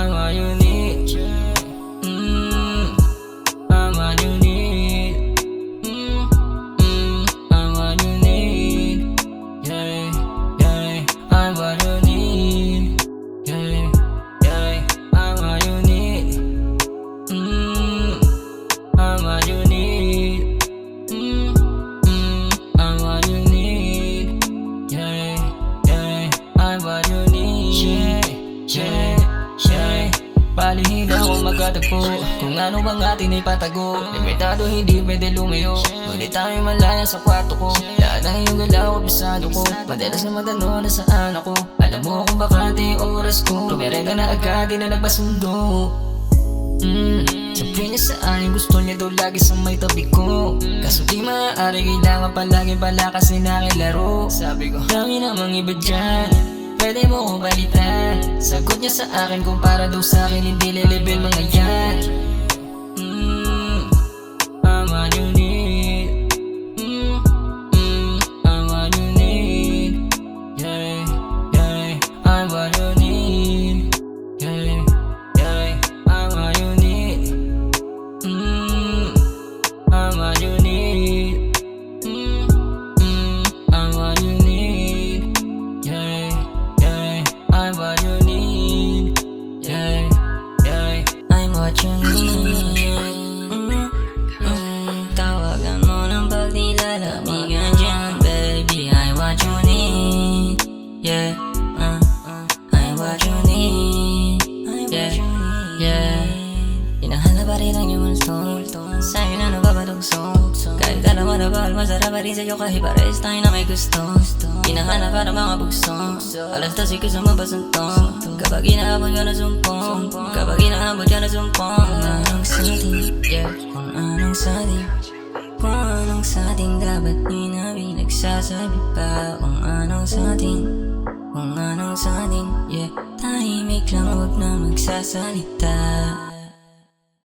I'm what you need. I'm what you need. I'm what you need. Yeah, yeah. I'm what you need. Yeah, yeah. I'm what you need. I'm what you need. I'm what you need. Yeah, yeah. I'm what you need. Yeah, yeah. Palihid ako magkatagpo kung ano bang atin ipatago. Limitado hindi pwede lumayo, ngunit tayo malaya sa kwarto ko. Lahat ng iyong galaw abisado ko, madalas na matanong na saan ako. Alam mo kung bakit yung oras ko, tumerega na agad, di na nagpasundo. Sabi niya sa akin gusto niya daw lagi sa may tabi ko, kaso di maaari kailangan palagi pala kasi nakilaro. Sabi ko dami namang iba dyan, pwede mo kong balitan. Sagot niya sa akin kung para daw sa akin hindi lilibel mga yan. I'm what you need. I'm what you need. Yeah, yeah. I'm what you need. Yeah, yeah. I'm what you need. I'm what you need. I'm what you need. Yeah, yeah. I'm what you need. Yeah, yeah. I'm what you need. Tawagan mo ng pag di lalabigan dyan, baby. I'm what you need. Yeah, I'm what you need. Yeah, yeah. Hinahanap pa rin ang iyong multo, sa'yo na nababatugso. Kahit dalawa na bawal, masarap pa rin sa'yo kahit pares tayo na may gusto. Hinahanap para mga bugso, alas 12 ko sa mabasunto. Kapag inaabot ka na sumpong, kapag inaabot ka na sumpong. Kung anong sating, yeah, kung anong sating, kung anong sating dapat inabi, nagsasabi pa. Kung anong sating, kung anong sating, yeah, tahimik lang, huwag na magsasalita.